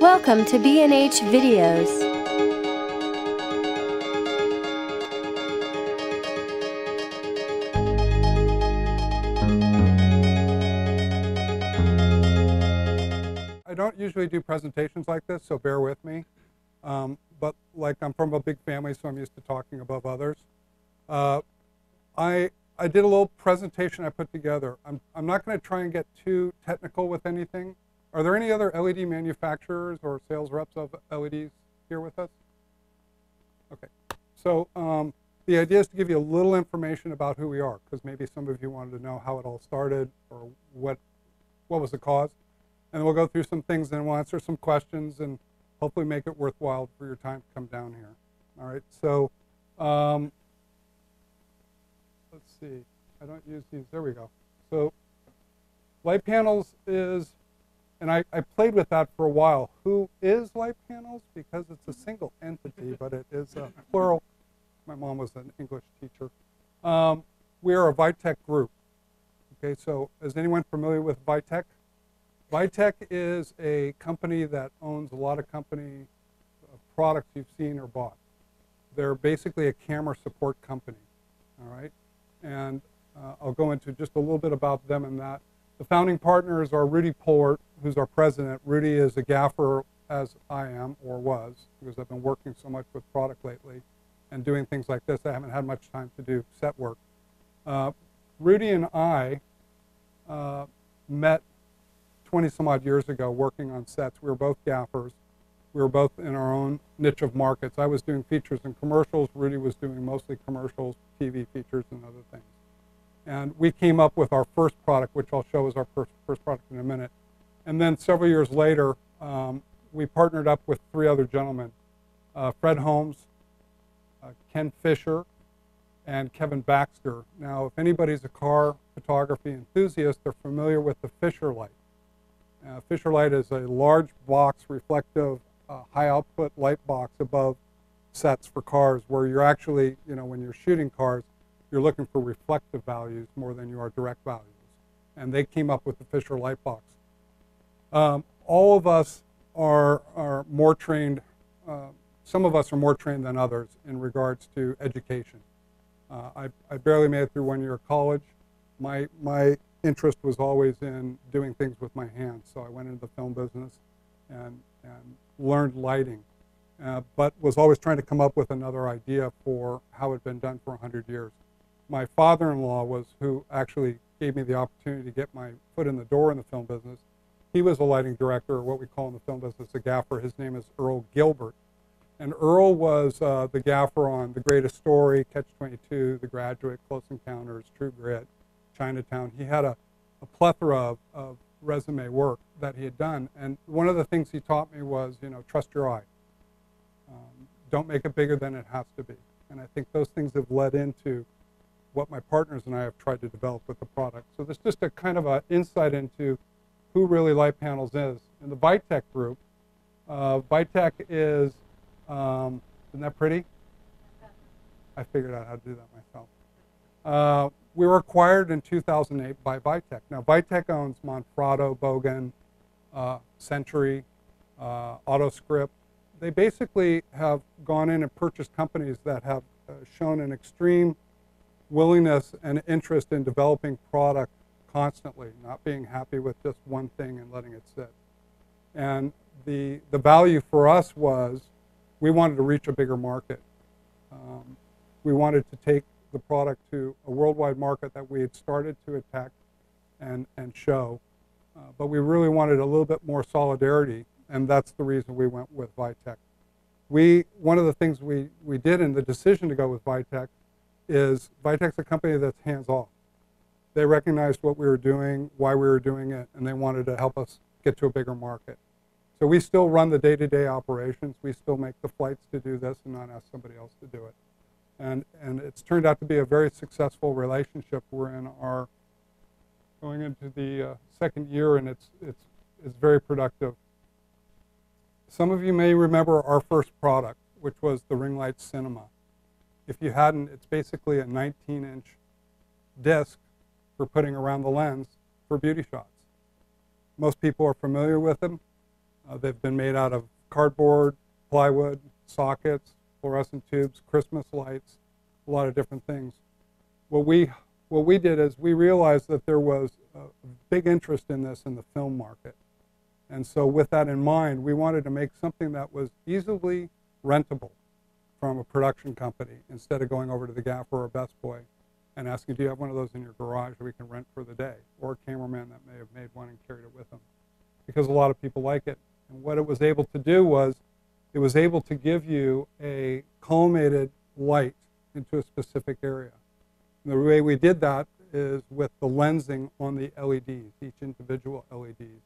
Welcome to B&H Videos. I don't usually do presentations like this, so bear with me. But like I'm from a big family, so I'm used to talking above others. I did a little presentation I put together. I'm not going to try and get too technical with anything. Are there any other LED manufacturers or sales reps of LEDs here with us? Okay. So the idea is to give you a little information about who we are, because maybe some of you wanted to know how it all started or what was the cause. And we'll go through some things and we'll answer some questions and hopefully make it worthwhile for your time to come down here. All right, so let's see. I don't use these. There we go. So Litepanels is, and I played with that for a while. Who is Litepanels? Because it's a single entity, but it is a plural. My mom was an English teacher. We are a Vitec group. Okay, so is anyone familiar with Vitec? Vitec is a company that owns a lot of company products you've seen or bought. They're basically a camera support company, all right? And I'll go into just a little bit about them and that. The founding partners are Rudy Pollard, who's our president. Rudy is a gaffer, as I am, or was, because I've been working so much with product lately and doing things like this. I haven't had much time to do set work. Rudy and I met 20 some odd years ago working on sets. We were both gaffers. We were both in our own niche of markets. I was doing features and commercials. Rudy was doing mostly commercials, TV features, and other things. And we came up with our first product, which I'll show as our first product in a minute. And then several years later, we partnered up with three other gentlemen, Fred Holmes, Ken Fisher, and Kevin Baxter. Now, if anybody's a car photography enthusiast, they're familiar with the Fisher light. Fisher light is a large box, reflective, high output light box above sets for cars where you're actually, when you're shooting cars, you're looking for reflective values more than you are direct values. And they came up with the Fisher light box. All of us are more trained, some of us are more trained than others in regards to education. I barely made it through 1 year of college. My interest was always in doing things with my hands, so I went into the film business and learned lighting, but was always trying to come up with another idea for how it had been done for 100 years. My father-in-law was who actually gave me the opportunity to get my foot in the door in the film business. He was a lighting director, or what we call in the film business a gaffer. His name is Earl Gilbert. And Earl was the gaffer on The Greatest Story, Catch-22, The Graduate, Close Encounters, True Grit, Chinatown. He had a plethora of resume work that he had done. And one of the things he taught me was, trust your eye. Don't make it bigger than it has to be. And I think those things have led into what my partners and I have tried to develop with the product. So there's just a kind of an insight into who really Litepanels is. In the Vitec group, Vitec is, isn't that pretty? I figured out how to do that myself. We were acquired in 2008 by Vitec. Now, Vitec owns Monfrado, Bogan, Century, AutoScript. They basically have gone in and purchased companies that have shown an extreme willingness and interest in developing product constantly, not being happy with just one thing and letting it sit. And the value for us was we wanted to reach a bigger market. We wanted to take the product to a worldwide market that we had started to attack and show. But we really wanted a little bit more solidarity, and that's the reason we went with Vitec. One of the things we did in the decision to go with Vitec is Vitec's a company that's hands-off. They recognized what we were doing, why we were doing it, and they wanted to help us get to a bigger market. So we still run the day-to-day operations. We still make the flights to do this and not ask somebody else to do it. And it's turned out to be a very successful relationship. We're going into the second year, and it's very productive. Some of you may remember our first product, which was the ringlite cinema. If you hadn't, it's basically a 19-inch disc for putting around the lens for beauty shots. Most people are familiar with them. They've been made out of cardboard, plywood, sockets, fluorescent tubes, Christmas lights, a lot of different things. What we did is we realized that there was a big interest in this in the film market. And so with that in mind, we wanted to make something that was easily rentable from a production company instead of going over to the Gaffer or Best Boy and asking, do you have one of those in your garage that we can rent for the day? Or a cameraman that may have made one and carried it with them. Because a lot of people like it. And what it was able to do was, it was able to give you a collimated light into a specific area. And the way we did that is with the lensing on the LEDs, each individual LEDs.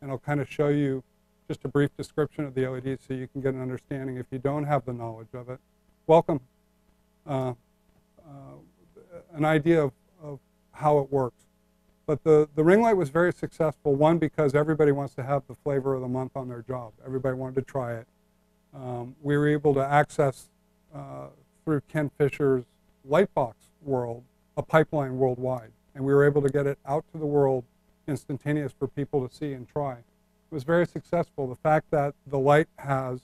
And I'll kind of show you just a brief description of the LEDs so you can get an understanding if you don't have the knowledge of it. Welcome. An idea of how it works. But the ring light was very successful, one, because everybody wants to have the flavor of the month on their job. Everybody wanted to try it. We were able to access, through Ken Fisher's Lightbox world, a pipeline worldwide. And we were able to get it out to the world instantaneous for people to see and try. It was very successful. The fact that the light has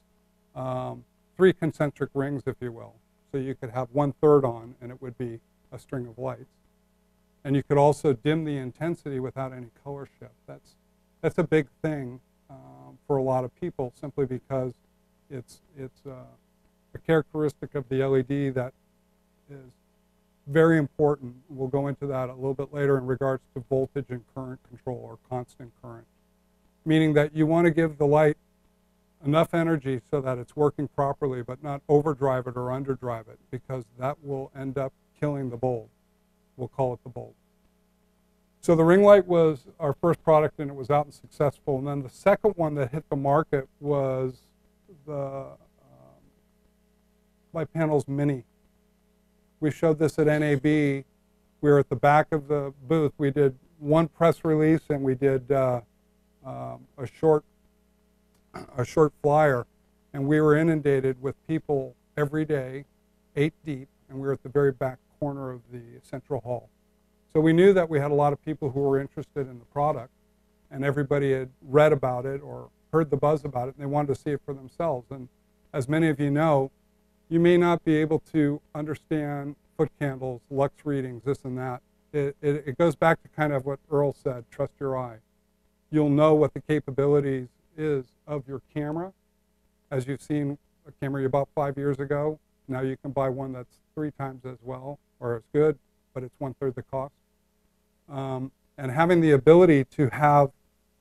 3 concentric rings, if you will. So you could have 1/3 on and it would be a string of lights. And you could also dim the intensity without any color shift. That's a big thing for a lot of people, simply because it's a characteristic of the LED that is very important. We'll go into that a little bit later in regards to voltage and current control, or constant current. Meaning that you want to give the light enough energy so that it's working properly, but not overdrive it or underdrive it, because that will end up killing the bulb. We'll call it the bulb. So the ring light was our first product, and it was out and successful. And then the second one that hit the market was the Litepanels Mini. We showed this at NAB. We were at the back of the booth. We did one press release, and we did a short flyer, and we were inundated with people every day, 8 deep, and we were at the very back corner of the central hall. So we knew that we had a lot of people who were interested in the product, and everybody had read about it or heard the buzz about it, and they wanted to see it for themselves. And as many of you know, you may not be able to understand foot candles, lux readings, this and that. It goes back to kind of what Earl said, trust your eye. You'll know what the capabilities is of your camera. As you've seen a camera you bought 5 years ago, now you can buy one that's 3 times as well, or as good, but it's 1/3 the cost. And having the ability to have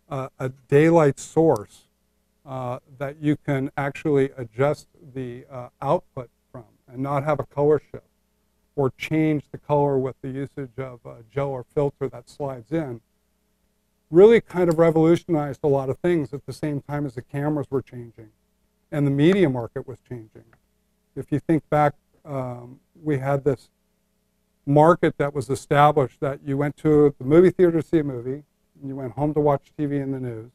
a daylight source that you can actually adjust the output from and not have a color shift, or change the color with the usage of a gel or filter that slides in, really kind of revolutionized a lot of things at the same time as the cameras were changing and the media market was changing. If you think back, we had this market that was established that you went to the movie theater to see a movie, and you went home to watch TV and the news.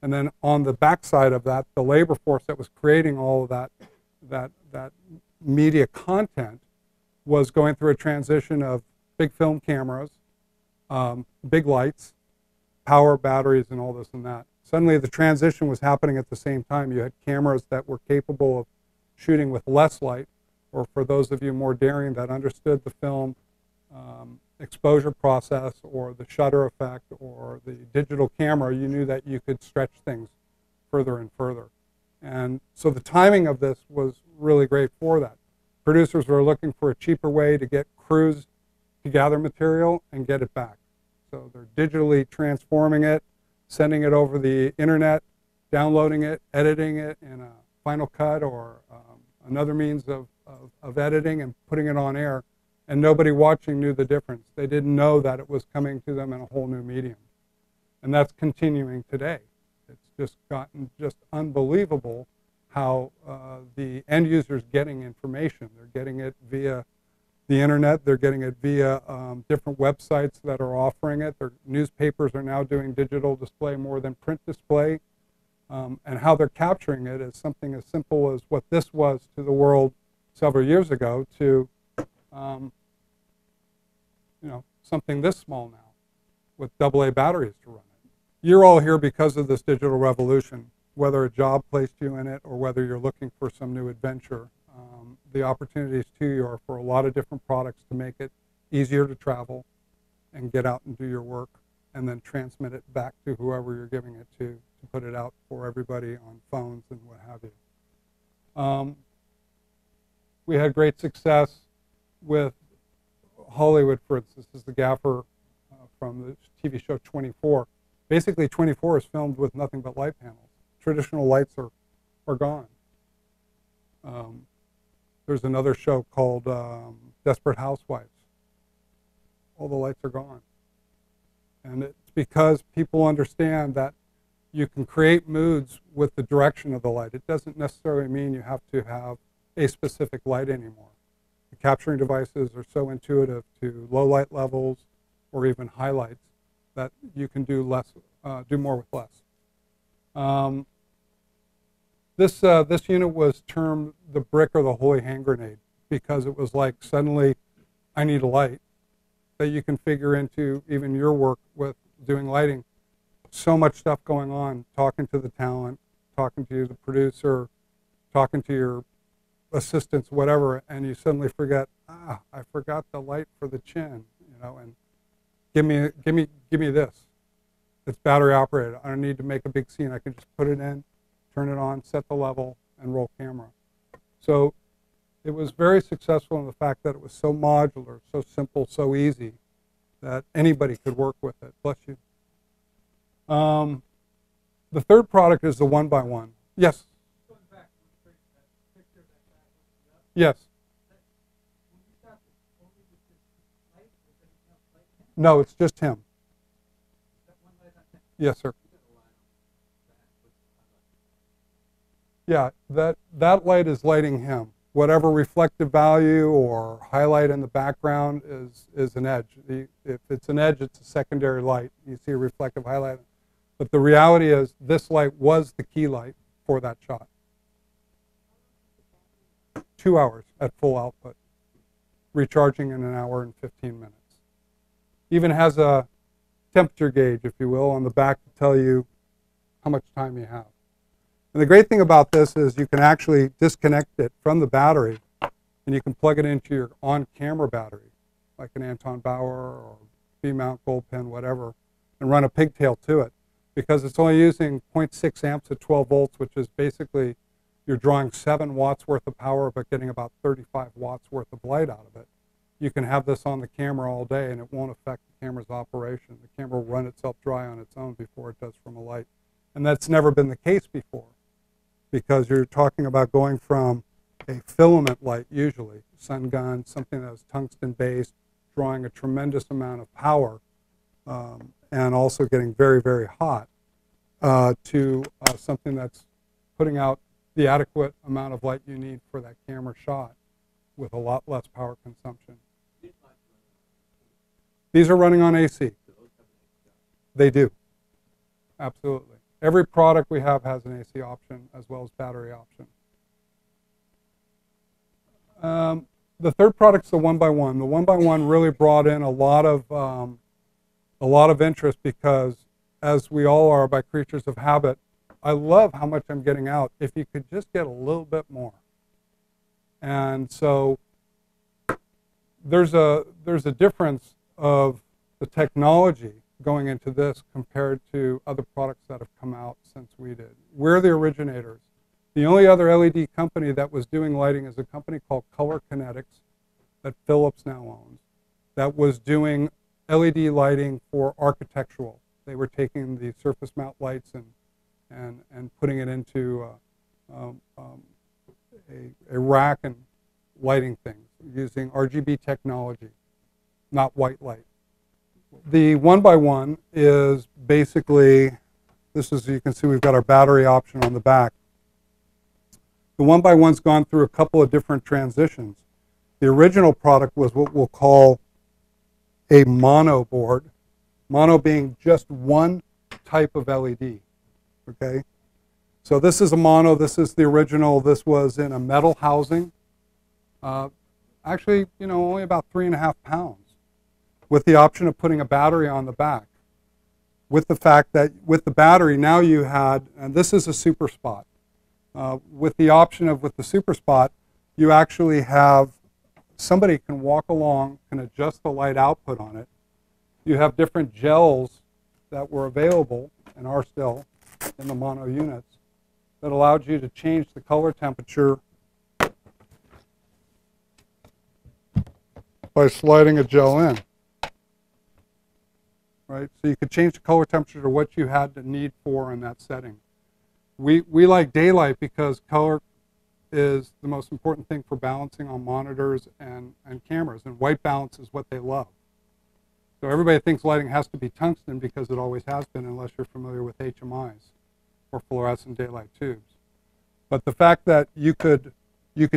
And then on the backside of that, the labor force that was creating all of that media content was going through a transition of big film cameras, big lights, power batteries, and all this and that. Suddenly the transition was happening at the same time. You had cameras that were capable of shooting with less light, or for those of you more daring that understood the film exposure process or the shutter effect or the digital camera, you knew that you could stretch things further and further. And so the timing of this was really great for that. Producers were looking for a cheaper way to get crews to gather material and get it back. So they're digitally transforming it, sending it over the internet, downloading it, editing it in a Final Cut or another means of editing, and putting it on air. And nobody watching knew the difference. They didn't know that it was coming to them in a whole new medium. And that's continuing today. It's just gotten just unbelievable how the end user's getting information. They're getting it via the internet. They're getting it via different websites that are offering it. Their newspapers are now doing digital display more than print display. And how they're capturing it is something as simple as what this was to the world several years ago to something this small now with AA batteries to run it. You're all here because of this digital revolution. whether a job placed you in it or whether you're looking for some new adventure. The opportunities to you are for a lot of different products to make it easier to travel and get out and do your work, and then transmit it back to whoever you're giving it to put it out for everybody on phones and what have you. We had great success with Hollywood, for instance. This is the gaffer from the TV show 24. Basically, 24 is filmed with nothing but light panels. Traditional lights are gone. There's another show called Desperate Housewives. All the lights are gone. And it's because people understand that you can create moods with the direction of the light. It doesn't necessarily mean you have to have a specific light anymore. The capturing devices are so intuitive to low light levels or even highlights that you can do more with less. This unit was termed the brick or the holy hand grenade because it was like suddenly I need a light that you can figure into even your work with doing lighting. So much stuff going on, talking to the talent, talking to the producer, talking to your assistants, whatever, and you suddenly forget, I forgot the light for the chin, and give me this. It's battery operated. I don't need to make a big scene. I can just put it in, turn it on, set the level, and roll camera. So it was very successful in the fact that it was so modular, so simple, so easy that anybody could work with it. Bless you. The third product is the 1x1. Yes. Yes. No, it's just him. Yes, sir. Yeah, that light is lighting him. Whatever reflective value or highlight in the background is an edge. If it's an edge, it's a secondary light. You see a reflective highlight. But the reality is this light was the key light for that shot. 2 hours at full output, recharging in 1 hour and 15 minutes. Even has a temperature gauge, if you will, on the back to tell you how much time you have. And the great thing about this is you can actually disconnect it from the battery and you can plug it into your on-camera battery, like an Anton Bauer or B-mount gold pin, whatever, and run a pigtail to it. Because it's only using 0.6 amps at 12 volts, which is basically you're drawing 7 watts worth of power but getting about 35 watts worth of light out of it. You can have this on the camera all day and it won't affect the camera's operation. The camera will run itself dry on its own before it does from a light. And that's never been the case before, because you're talking about going from a filament light, usually, sun gun, something that is tungsten based, drawing a tremendous amount of power, and also getting very, very hot, to something that's putting out the adequate amount of light you need for that camera shot with a lot less power consumption. These are running on AC. They do. Absolutely. Every product we have has an AC option as well as battery option. The third product's the 1x1. The 1x1 really brought in a lot of interest because, as we all are by creatures of habit, I love how much I'm getting out. If you could just get a little bit more. And so there's a difference of the technology going into this compared to other products that have come out since we did. We're the originators. The only other LED company that was doing lighting is a company called Color Kinetics that Philips now owns, that was doing LED lighting for architectural. They were taking the surface mount lights and putting it into a rack and lighting things using RGB technology, not white light. The 1x1 is basically, this is, you can see we've got our battery option on the back. The 1x1's gone through a couple of different transitions. The original product was what we'll call a mono board, mono being just one type of LED, okay? So this is a mono, this is the original, this was in a metal housing. Actually, only about 3.5 pounds, with the option of putting a battery on the back. with the fact that with the battery, now you had, and this is a super spot. With the option of with the super spot, you actually have somebody can walk along, can adjust the light output on it. You have different gels that were available and are still in the mono units that allowed you to change the color temperature by sliding a gel in. Right? So you could change the color temperature to what you had the need for in that setting. We like daylight because color is the most important thing for balancing on monitors and cameras, and white balance is what they love. So everybody thinks lighting has to be tungsten because it always has been, unless you're familiar with HMIs or fluorescent daylight tubes. But the fact that you could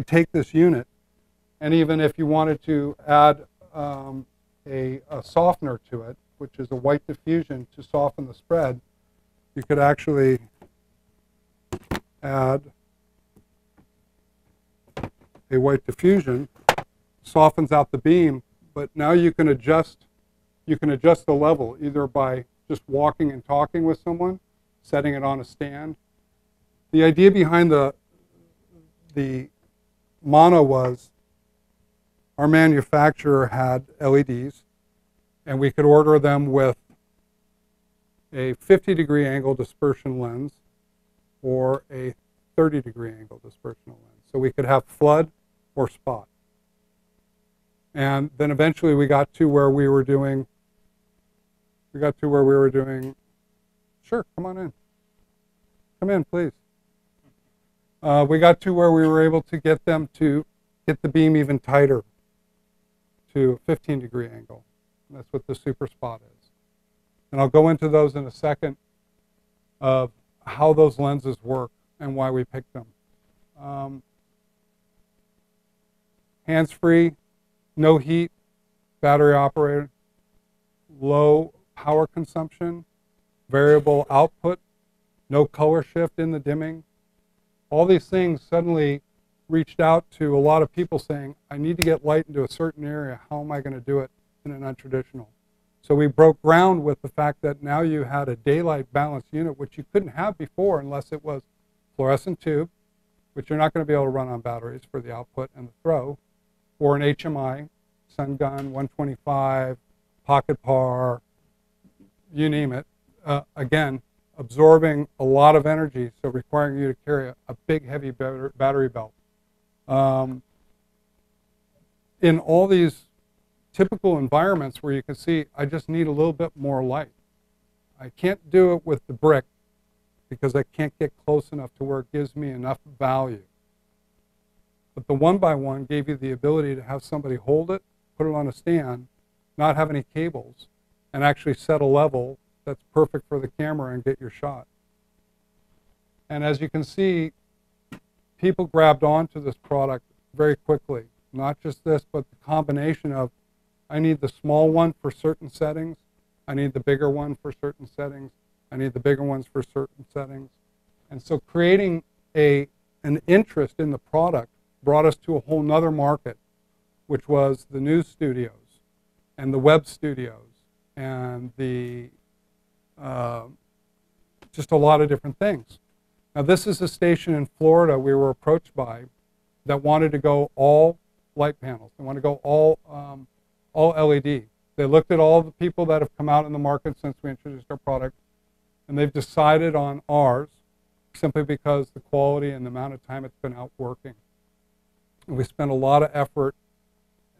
take this unit, and even if you wanted to add a softener to it, which is a white diffusion to soften the spread, you could actually add a white diffusion, softens out the beam, but now you can adjust the level either by just walking and talking with someone, setting it on a stand. The idea behind the mono was our manufacturer had LEDs, and we could order them with a 50-degree angle dispersion lens or a 30-degree angle dispersion lens. So we could have flood or spot. And then eventually we got to where we were doing, sure, come on in. Come in, please. We got to where we were able to get them to get the beam even tighter to a 15-degree angle. And that's what the super spot is. And I'll go into those in a second of how those lenses work and why we picked them. Hands-free, no heat, battery operated, low power consumption, variable output, no color shift in the dimming. All these things suddenly reached out to a lot of people saying, I need to get light into a certain area. How am I going to do it in an untraditional? So we broke ground with the fact that now you had a daylight balanced unit, which you couldn't have before unless it was fluorescent tube, which you're not going to be able to run on batteries for the output and the throw, or an HMI, sun gun, 125, pocket par, you name it. Again, absorbing a lot of energy, so requiring you to carry a big, heavy battery belt. In all these typical environments where you can see, I just need a little bit more light. I can't do it with the brick because I can't get close enough to where it gives me enough value. But the 1x1 gave you the ability to have somebody hold it, put it on a stand, not have any cables, and actually set a level that's perfect for the camera and get your shot. And as you can see, people grabbed onto this product very quickly. Not just this, but the combination of, I need the small one for certain settings, I need the bigger one for certain settings, I need the bigger ones for certain settings. And so creating an interest in the product brought us to a whole nother market, which was the news studios and the web studios and the just a lot of different things. Now this is a station in Florida we were approached by that wanted to go all light panels. They want to go all LED. They looked at all the people that have come out in the market since we introduced our product, and they've decided on ours simply because the quality and the amount of time it's been out working. And we spent a lot of effort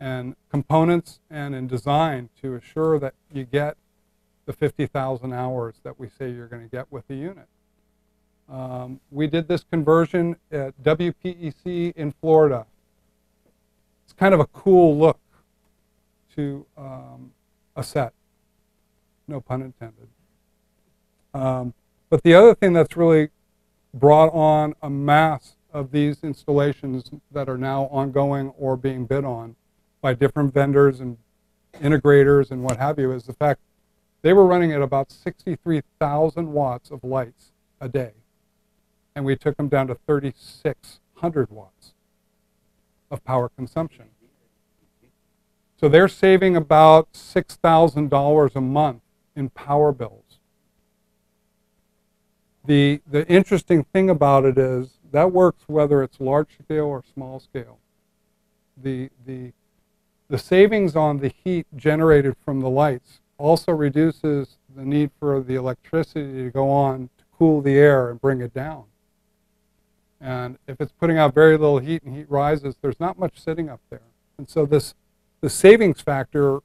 and components and in design to assure that you get the 50,000 hours that we say you're going to get with the unit. We did this conversion at WPEC in Florida. It's kind of a cool look to a set, no pun intended. But the other thing that's really brought on a mass of these installations that are now ongoing or being bid on by different vendors and integrators and what have you is the fact they were running at about 63,000 watts of lights a day. And we took them down to 3,600 watts of power consumption. So they're saving about $6,000 a month in power bills The interesting thing about it is that works whether it's large scale or small scale. The savings on the heat generated from the lights also reduces the need for the electricity to go on to cool the air and bring it down. And if it's putting out very little heat and heat rises, there's not much sitting up there. And so the savings factor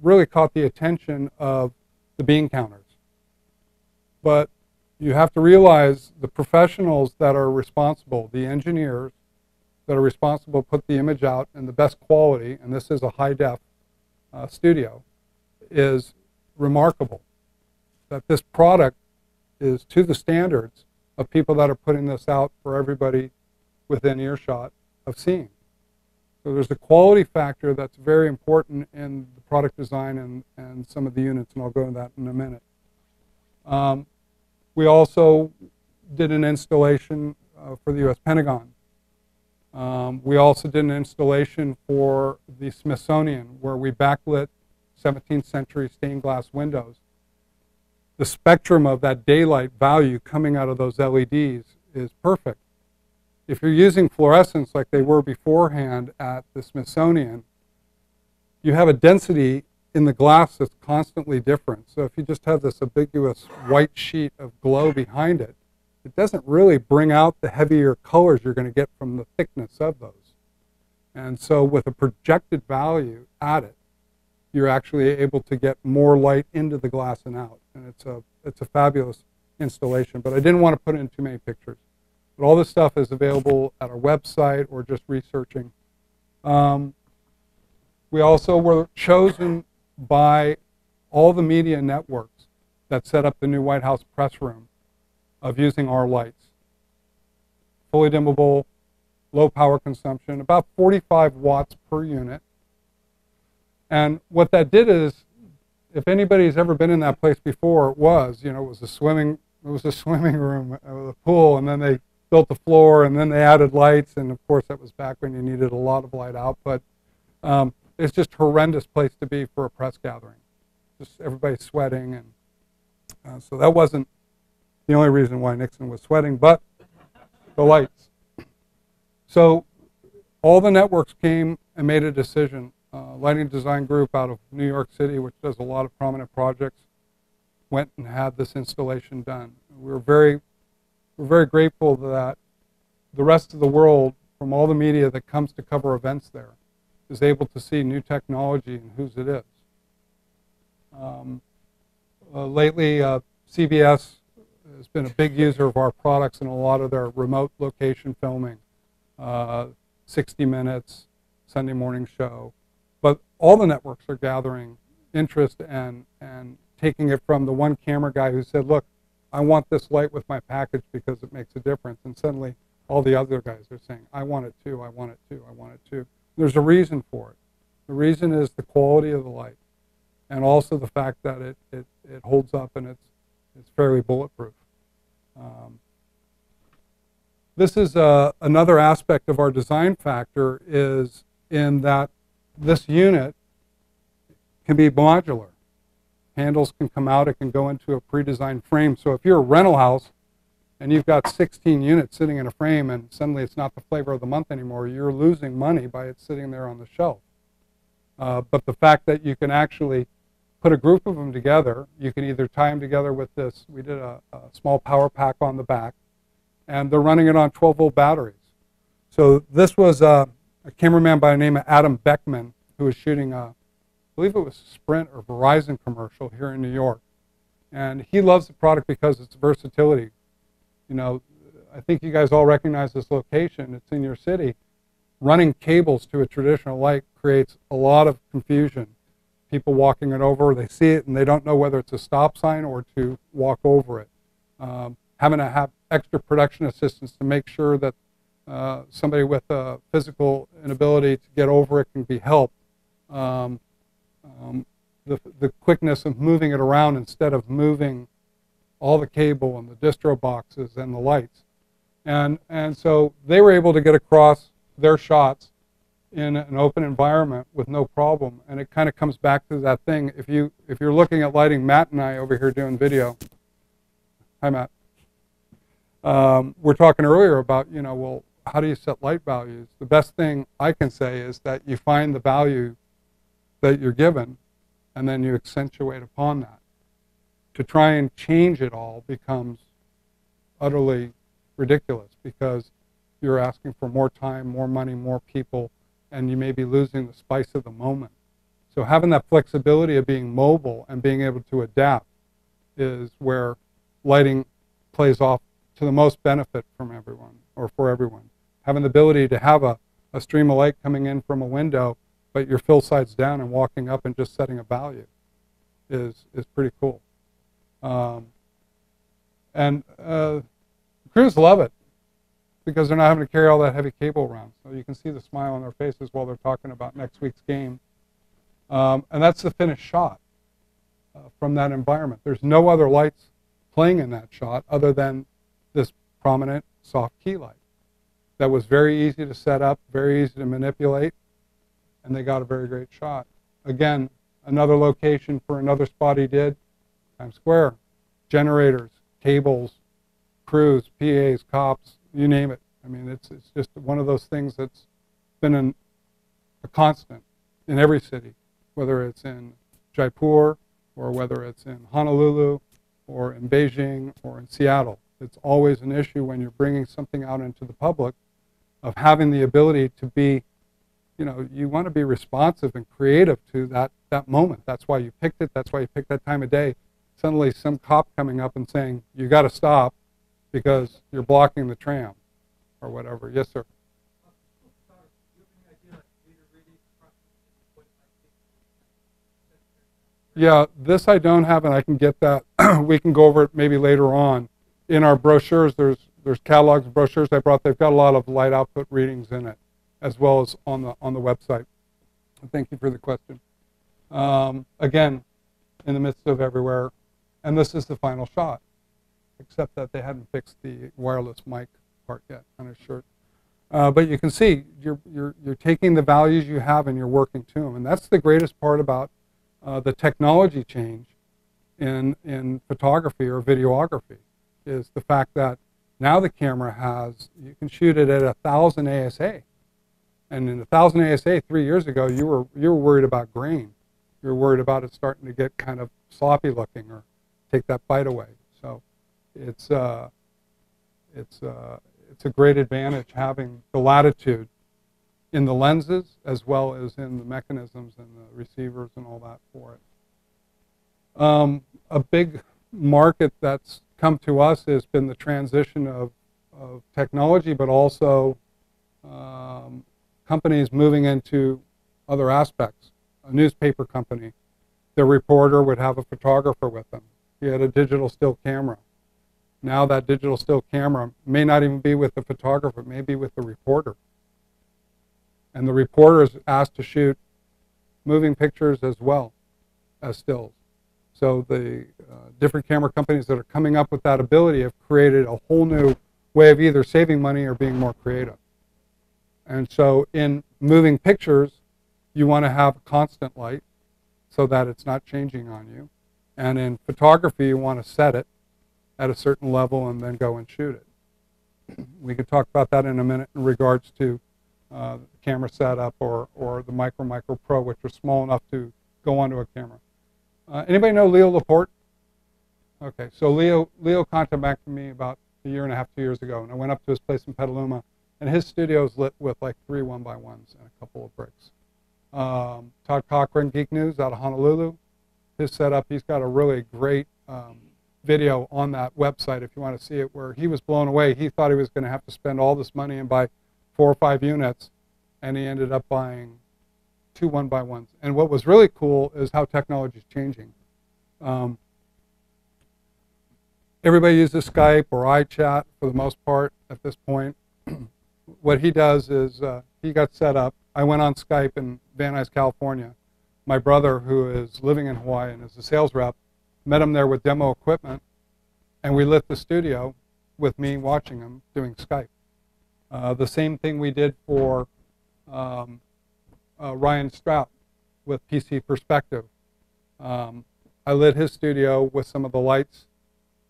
really caught the attention of the bean counters. But you have to realize the professionals that are responsible, the engineers that are responsible to put the image out in the best quality, and this is a high-def studio, is remarkable. That this product is to the standards of people that are putting this out for everybody within earshot of seeing. So there's a quality factor that's very important in the product design and some of the units, and I'll go into that in a minute. We also did an installation for the U.S. Pentagon. We also did an installation for the Smithsonian where we backlit 17th century stained glass windows. The spectrum of that daylight value coming out of those LEDs is perfect. If you're using fluorescents like they were beforehand at the Smithsonian, you have a density in the glass that's constantly different. So if you just have this ambiguous white sheet of glow behind it, it doesn't really bring out the heavier colors you're going to get from the thickness of those. And so with a projected value at it, you're actually able to get more light into the glass and out. And it's a fabulous installation. But I didn't want to put in too many pictures. But all this stuff is available at our website or just researching. We also were chosen by all the media networks that set up the new White House press room of using our lights. Fully dimmable, low power consumption, about 45 watts per unit. And what that did is, if anybody's ever been in that place before, it was a swimming room with a pool, and then they built the floor, and then they added lights, and of course that was back when you needed a lot of light output. It's just a horrendous place to be for a press gathering. Just everybody sweating, and so that wasn't the only reason why Nixon was sweating, but the lights. So all the networks came and made a decision. Lighting design group out of New York City, which does a lot of prominent projects, went and had this installation done. We're very grateful that the rest of the world, from all the media that comes to cover events there, is able to see new technology and whose it is. Lately, CBS has been a big user of our products in a lot of their remote location filming, 60 Minutes, Sunday Morning Show. But all the networks are gathering interest and taking it from the one camera guy who said, look, I want this light with my package because it makes a difference. And suddenly all the other guys are saying, I want it too, I want it too, I want it too. There's a reason for it. The reason is the quality of the light, and also the fact that it holds up and it's fairly bulletproof. This is another aspect of our design factor, is in that this unit can be modular. Handles can come out, it can go into a pre-designed frame. So if you're a rental house and you've got 16 units sitting in a frame and suddenly it's not the flavor of the month anymore, you're losing money by it sitting there on the shelf. But the fact that you can actually put a group of them together, you can either tie them together with this, we did a small power pack on the back, and they're running it on 12-volt batteries. So this was a cameraman by the name of Adam Beckman, who was shooting I believe it was a Sprint or Verizon commercial here in New York. And he loves the product because it's versatility. You know, I think you guys all recognize this location. It's in your city. Running cables to a traditional light creates a lot of confusion. People walking it over, they see it and they don't know whether it's a stop sign or to walk over it. Having to have extra production assistance to make sure that somebody with a physical inability to get over it can be helped. The quickness of moving it around instead of moving all the cable and the distro boxes and the lights. And so they were able to get across their shots in an open environment with no problem. And it kind of comes back to that thing. If you're looking at lighting, Matt and I over here doing video. Hi, Matt. We're talking earlier about, well, how do you set light values? The best thing I can say is that you find the value that you're given, and then you accentuate upon that. To try and change it all becomes utterly ridiculous, because you're asking for more time, more money, more people, and you may be losing the spice of the moment. So having that flexibility of being mobile and being able to adapt is where lighting plays off to the most benefit from everyone, or for everyone. Having the ability to have a stream of light coming in from a window, but you're fill sides down and walking up and just setting a value is pretty cool. Crews love it, because they're not having to carry all that heavy cable around. So you can see the smile on their faces while they're talking about next week's game. And that's the finished shot from that environment. There's no other lights playing in that shot other than this prominent soft key light. That was very easy to set up, very easy to manipulate, and they got a very great shot. Again, another location for another spot he did, Times Square. Generators, cables, crews, PAs, cops, you name it. I mean, it's just one of those things that's been a constant in every city, whether it's in Jaipur or whether it's in Honolulu or in Beijing or in Seattle. It's always an issue when you're bringing something out into the public of having the ability to be, you want to be responsive and creative to that moment. That's why you picked it. That's why you picked that time of day. Suddenly some cop coming up and saying, you got to stop because you're blocking the tram or whatever. Yes, sir. Yeah, this I don't have, and I can get that. We can go over it maybe later on. In our brochures, there's catalogs of brochures I brought. They've got a lot of light output readings in it, as well as on the website. Thank you for the question. Again, in the midst of everywhere, and this is the final shot, except that they hadn't fixed the wireless mic part yet on his shirt. But you can see you're taking the values you have and you're working to them, and that's the greatest part about the technology change in photography or videography, is the fact that now the camera you can shoot it at 1,000 ASA. And in 1,000 ASA 3 years ago, you were worried about grain. You were worried about it starting to get kind of sloppy looking or take that bite away. So it's a great advantage having the latitude in the lenses as well as in the mechanisms and the receivers and all that for it. A big market that's come to us has been the transition of technology, but also companies moving into other aspects. A newspaper company, their reporter would have a photographer with them. He had a digital still camera. Now that digital still camera may not even be with the photographer, it may be with the reporter. And the reporter is asked to shoot moving pictures as well as stills. So the different camera companies that are coming up with that ability have created a whole new way of either saving money or being more creative. And so in moving pictures, you want to have constant light so that it's not changing on you. And in photography, you want to set it at a certain level and then go and shoot it. We could talk about that in a minute in regards to camera setup or the Micro Pro, which are small enough to go onto a camera. Anybody know Leo Laporte? Okay, so Leo contacted me about 1.5 years, 2 years ago, and I went up to his place in Petaluma, and his studio is lit with like 3 1x1s and a couple of bricks. Todd Cochran, Geek News out of Honolulu, his setup, he's got a really great video on that website if you want to see it, where he was blown away. He thought he was going to have to spend all this money and buy 4 or 5 units, and he ended up buying 2 1x1s. And what was really cool is how technology is changing. Everybody uses Skype or iChat for the most part at this point. What he does is he got set up. I went on Skype in Van Nuys, California. My brother, who is living in Hawaii and is a sales rep, met him there with demo equipment, and we lit the studio with me watching him doing Skype. The same thing we did for Ryan Strout with PC Perspective. I lit his studio with some of the lights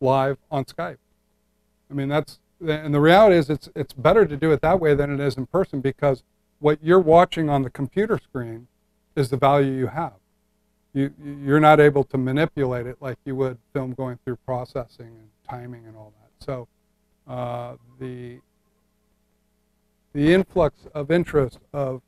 live on Skype. I mean, and the reality is it's better to do it that way than it is in person, because what you're watching on the computer screen is the value you have. You're not able to manipulate it like you would film going through processing and timing and all that. So the influx of interest of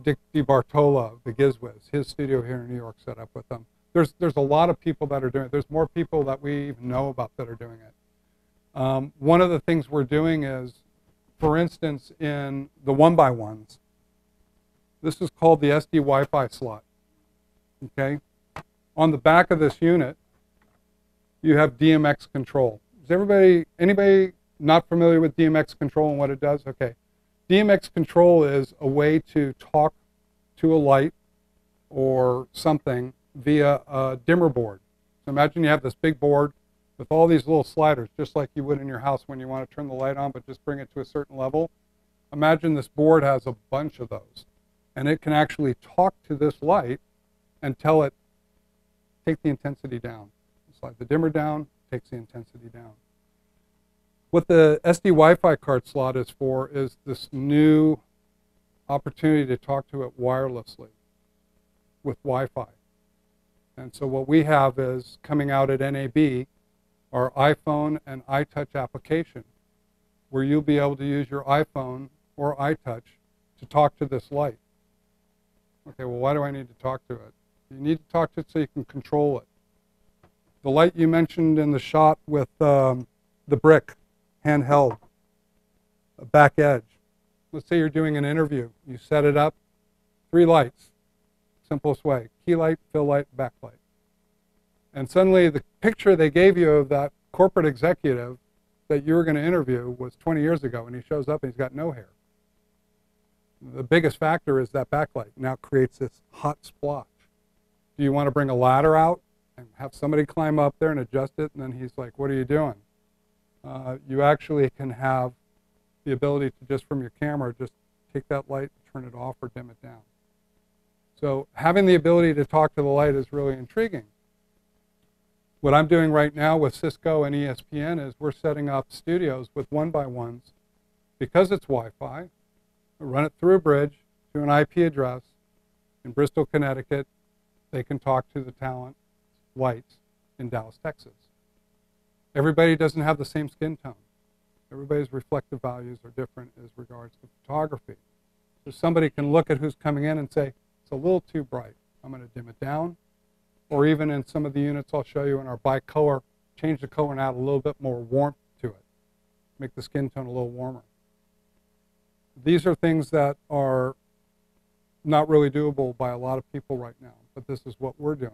Dick DeBartola, the Gizwiz, his studio here in New York, set up with them. There's a lot of people that are doing it. There's more people that we even know about that are doing it. One of the things we're doing is, for instance, in the 1x1s, this is called the SD Wi-Fi slot. Okay, on the back of this unit, you have DMX control. Is anybody not familiar with DMX control and what it does? Okay, DMX control is a way to talk to a light or something via a dimmer board. So imagine you have this big board with all these little sliders, just like you would in your house when you want to turn the light on, but just bring it to a certain level. Imagine this board has a bunch of those, and it can actually talk to this light and tell it, take the intensity down. Slide the dimmer down, takes the intensity down. What the SD Wi-Fi card slot is for is this new opportunity to talk to it wirelessly with Wi-Fi. And so what we have is, coming out at NAB, our iPhone and iTouch application, where you'll be able to use your iPhone or iTouch to talk to this light. Okay, well, why do I need to talk to it? You need to talk to it so you can control it. The light you mentioned in the shot with the brick, handheld, back edge. Let's say you're doing an interview. You set it up, 3 lights, simplest way: key light, fill light, backlight. And suddenly the picture they gave you of that corporate executive that you were going to interview was 20 years ago, and he shows up and he's got no hair. The biggest factor is that backlight now creates this hot splotch. Do you want to bring a ladder out and have somebody climb up there and adjust it, and then he's like, what are you doing? You actually can have the ability to, just from your camera, just take that light, turn it off, or dim it down. So having the ability to talk to the light is really intriguing. What I'm doing right now with Cisco and ESPN is we're setting up studios with 1x1s. Because it's Wi-Fi, we run it through a bridge to an IP address in Bristol, Connecticut. They can talk to the talent lights in Dallas, Texas. Everybody doesn't have the same skin tone. Everybody's reflective values are different as regards to photography. So somebody can look at who's coming in and say, it's a little too bright, I'm going to dim it down. Or even in some of the units I'll show you in our bicolor, change the color and add a little bit more warmth to it. Make the skin tone a little warmer. These are things that are not really doable by a lot of people right now, but this is what we're doing,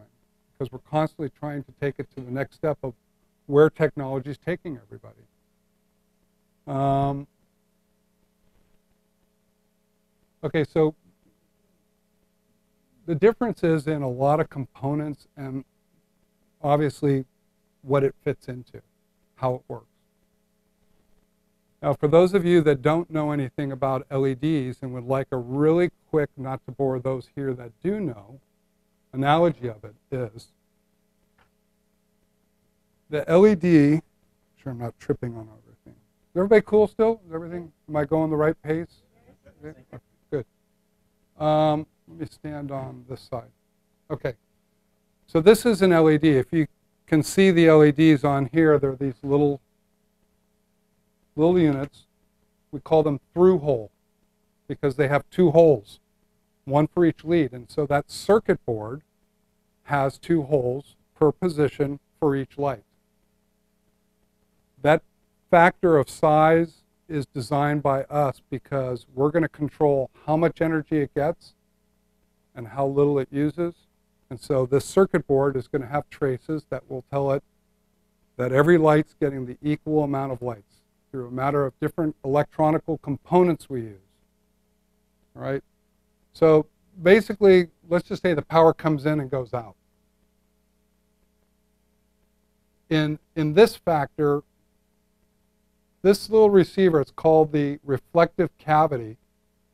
because we're constantly trying to take it to the next step of where technology is taking everybody. Okay, so the difference is in a lot of components and obviously what it fits into, how it works. Now, for those of you that don't know anything about LEDs and would like a really quick, not to bore those here that do know, analogy of it is the LED, sure I'm not tripping on everything. Is everybody cool still? Is everything, am I going the right pace? Okay, good. Let me stand on this side. Okay, so this is an LED. If you can see the LEDs on here, they're these little units. We call them through hole because they have 2 holes, one for each lead. And so that circuit board has 2 holes per position for each light. That factor of size is designed by us because we're going to control how much energy it gets and how little it uses. And so this circuit board is going to have traces that will tell it that every light's getting the equal amount of lights through a matter of different electronical components we use. All right? So basically, let's just say the power comes in and goes out. In this factor, this little receiver, it's called the reflective cavity,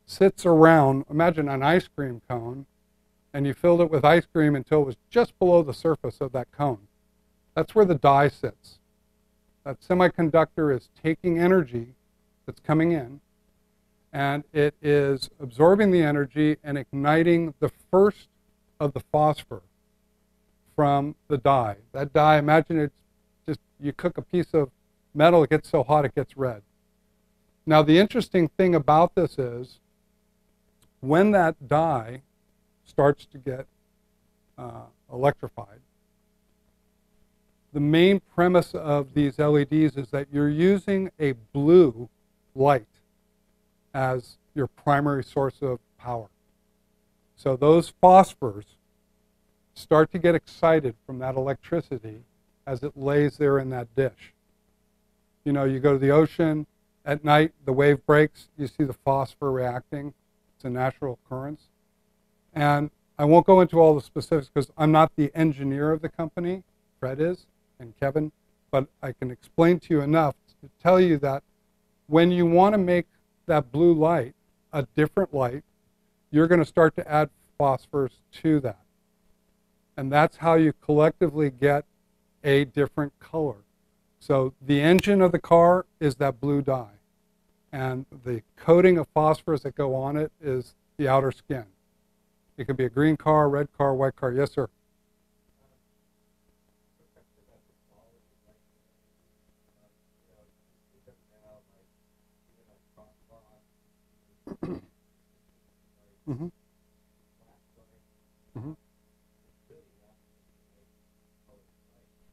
sits around, imagine an ice cream cone, and you filled it with ice cream until it was just below the surface of that cone. That's where the die sits. That semiconductor is taking energy that's coming in, and it is absorbing the energy and igniting the first of the phosphor from the die. That die, imagine it's just, you cook a piece of metal, it gets so hot it gets red. Now the interesting thing about this is, when that die starts to get electrified, the main premise of these LEDs is that you're using a blue light as your primary source of power. So those phosphors start to get excited from that electricity as it lays there in that dish. You know, you go to the ocean at night, the wave breaks, you see the phosphor reacting. It's a natural occurrence. And I won't go into all the specifics because I'm not the engineer of the company, Fred is, and Kevin, but I can explain to you enough to tell you that when you want to make that blue light a different light, you're going to start to add phosphors to that. And that's how you collectively get a different color. So the engine of the car is that blue dye, and the coating of phosphors that go on it is the outer skin. It could be a green car, red car, white car. Yes, sir. Mm-hmm. Mm-hmm.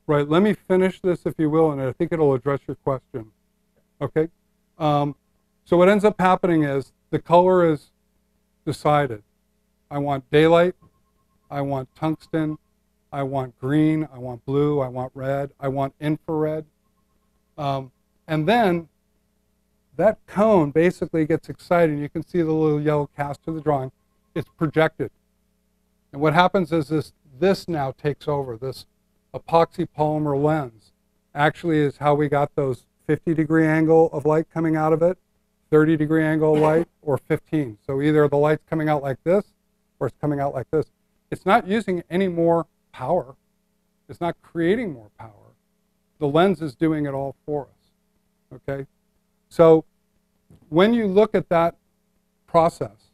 Right, let me finish this, if you will, and I think it'll address your question. Okay? So what ends up happening is the color is decided. I want daylight, I want tungsten, I want green, I want blue, I want red, I want infrared. And then that cone basically gets excited. You can see the little yellow cast of the drawing. It's projected. And what happens is this now takes over. This epoxy polymer lens actually is how we got those 50-degree angle of light coming out of it, 30-degree angle of light, or 15. So either the light's coming out like this, or it's coming out like this. It's not using any more power. It's not creating more power. The lens is doing it all for us. Okay? So when you look at that process,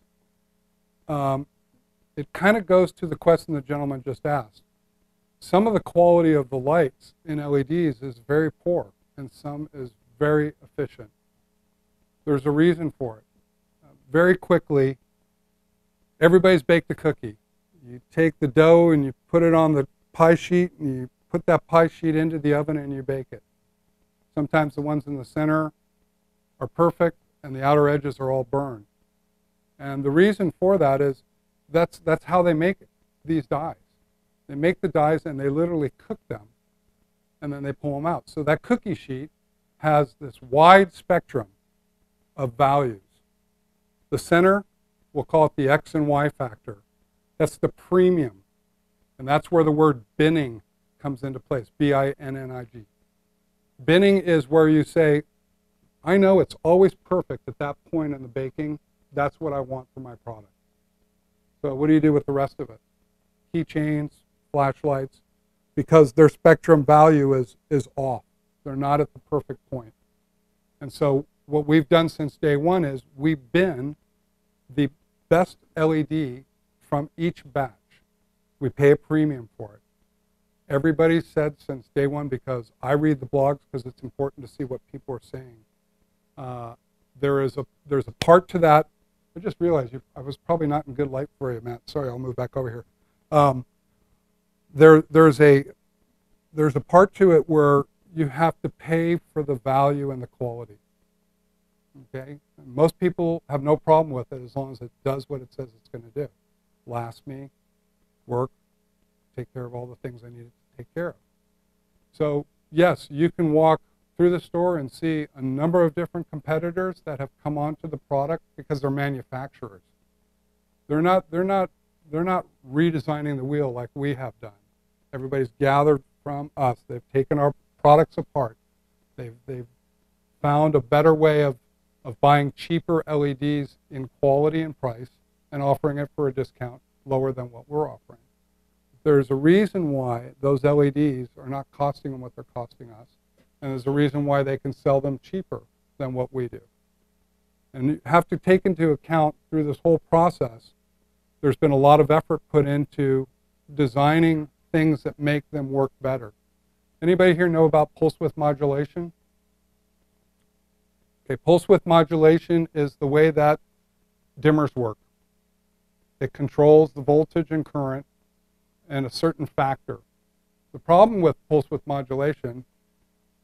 it kind of goes to the question the gentleman just asked. Some of the quality of the lights in LEDs is very poor, and some is very efficient. There's a reason for it. Very quickly, everybody's baked a cookie. You take the dough and you put it on the pie sheet, and you put that pie sheet into the oven and you bake it. Sometimes the ones in the center are perfect and the outer edges are all burned. And the reason for that is that's how they make these dyes. They make the dyes and they literally cook them, and then they pull them out. So that cookie sheet has this wide spectrum of values. The center, we'll call it the X and Y factor. That's the premium. And that's where the word binning comes into place, B-I-N-N-I-G. Binning is where you say, I know it's always perfect at that point in the baking. That's what I want for my product. So what do you do with the rest of it? Keychains, flashlights, because their spectrum value is off. They're not at the perfect point. And so what we've done since day one is we bin the best LED from each batch. We pay a premium for it. Everybody said since day one, because I read the blogs because it's important to see what people are saying. There's a part to that. I just realized I was probably not in good light for you, Matt. Sorry, I'll move back over here. There's a part to it where you have to pay for the value and the quality. Okay? And most people have no problem with it as long as it does what it says it's going to do. Last me, work, take care of all the things I needed to take care of. So yes, you can walk through the store and see a number of different competitors that have come onto the product because they're manufacturers. They're not redesigning the wheel like we have done. Everybody's gathered from us. They've taken our products apart. They've found a better way of buying cheaper LEDs in quality and price and offering it for a discount lower than what we're offering. There's a reason why those LEDs are not costing them what they're costing us. And there's a reason why they can sell them cheaper than what we do. And you have to take into account through this whole process, there's been a lot of effort put into designing things that make them work better. Anybody here know about pulse width modulation? Okay, pulse width modulation is the way that dimmers work. It controls the voltage and current and a certain factor. The problem with pulse width modulation,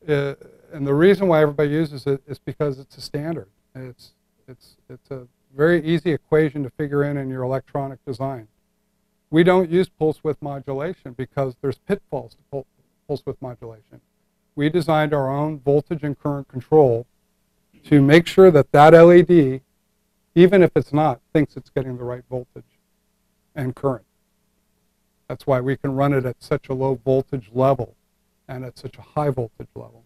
and the reason why everybody uses it, is because it's a standard. It's a very easy equation to figure in your electronic design. We don't use pulse width modulation because there's pitfalls to pulse width modulation. We designed our own voltage and current control to make sure that that LED, even if it's not, thinks it's getting the right voltage and current. That's why we can run it at such a low voltage level and at such a high voltage level.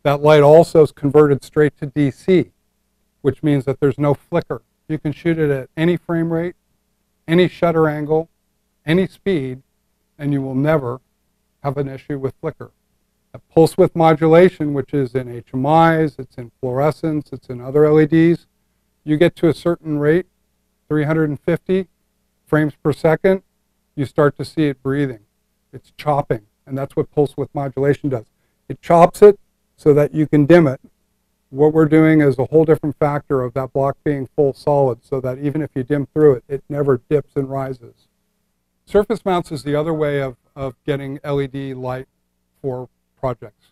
That light also is converted straight to DC, which means that there's no flicker. You can shoot it at any frame rate, any shutter angle, any speed, and you will never have an issue with flicker. Pulse width modulation, which is in HMIs, it's in fluorescents, it's in other LEDs, you get to a certain rate, 350 frames per second, you start to see it breathing. It's chopping, and that's what pulse width modulation does. It chops it so that you can dim it. What we're doing is a whole different factor of that block being full solid, so that even if you dim through it, it never dips and rises. Surface mounts is the other way of getting LED light for projects.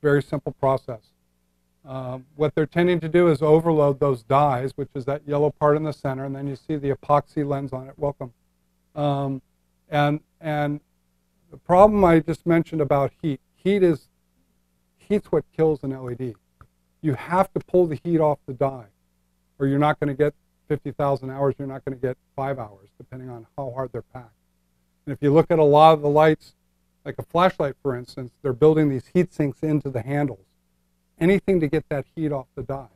Very simple process. What they're tending to do is overload those dies, which is that yellow part in the center, and then you see the epoxy lens on it. Welcome. And the problem I just mentioned about heat's what kills an LED. You have to pull the heat off the die, or you're not going to get 50,000 hours. You're not going to get 5 hours, depending on how hard they're packed. And if you look at a lot of the lights, like a flashlight, for instance, they're building these heat sinks into the handles. Anything to get that heat off the die.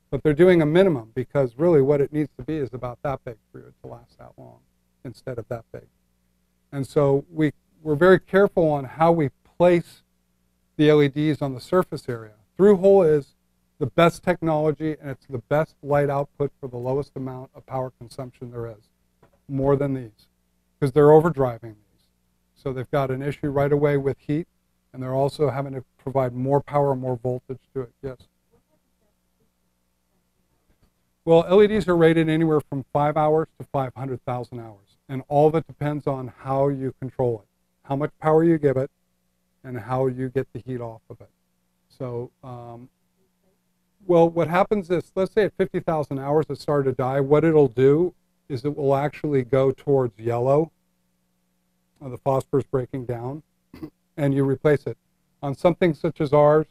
But they're doing a minimum, because really what it needs to be is about that big for it to last that long instead of that big. And so we're very careful on how we place the LEDs on the surface area. Through-hole is the best technology, and it's the best light output for the lowest amount of power consumption there is, more than these, because they're overdriving these. So they've got an issue right away with heat, and they're also having to provide more power and more voltage to it. Yes? Well, LEDs are rated anywhere from 5 hours to 500,000 hours, and all of it depends on how you control it, how much power you give it, and how you get the heat off of it. So, well, what happens is, let's say at 50,000 hours it started to die, what it'll do is it will actually go towards yellow, the phosphorus breaking down, and you replace it. On something such as ours,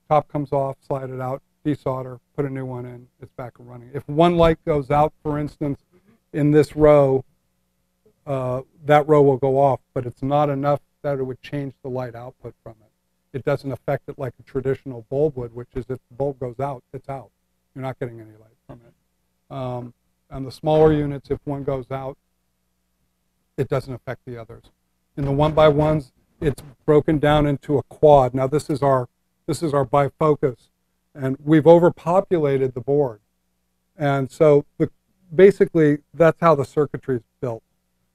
top comes off, slide it out, desolder, put a new one in, it's back and running. If one light goes out, for instance, in this row, that row will go off, but it's not enough that it would change the light output from it. It doesn't affect it like a traditional bulb would, which is if the bulb goes out, it's out. You're not getting any light from it. On the smaller units, if one goes out, it doesn't affect the others. In the 1x1s, it's broken down into a quad. Now this is our bifocus, and we've overpopulated the board. And so basically that's how the circuitry is built.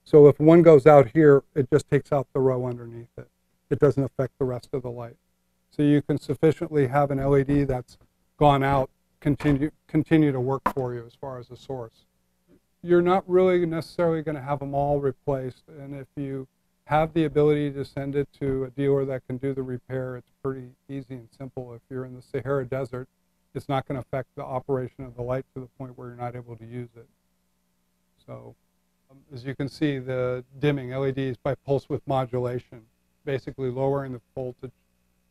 So if one goes out here, it just takes out the row underneath it. It doesn't affect the rest of the light. So you can sufficiently have an LED that's gone out continue to work for you as far as a source. You're not really necessarily going to have them all replaced, and if you have the ability to send it to a dealer that can do the repair, it's pretty easy and simple. If you're in the Sahara Desert, it's not going to affect the operation of the light to the point where you're not able to use it. So as you can see, the dimming LEDs by pulse width modulation, basically lowering the voltage,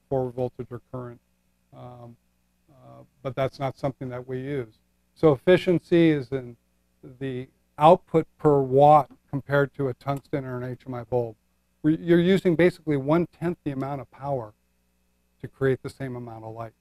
forward voltage or current, but that's not something that we use. So efficiency is in the output per watt compared to a tungsten or an HMI bulb. You're using basically 1/10 the amount of power to create the same amount of light.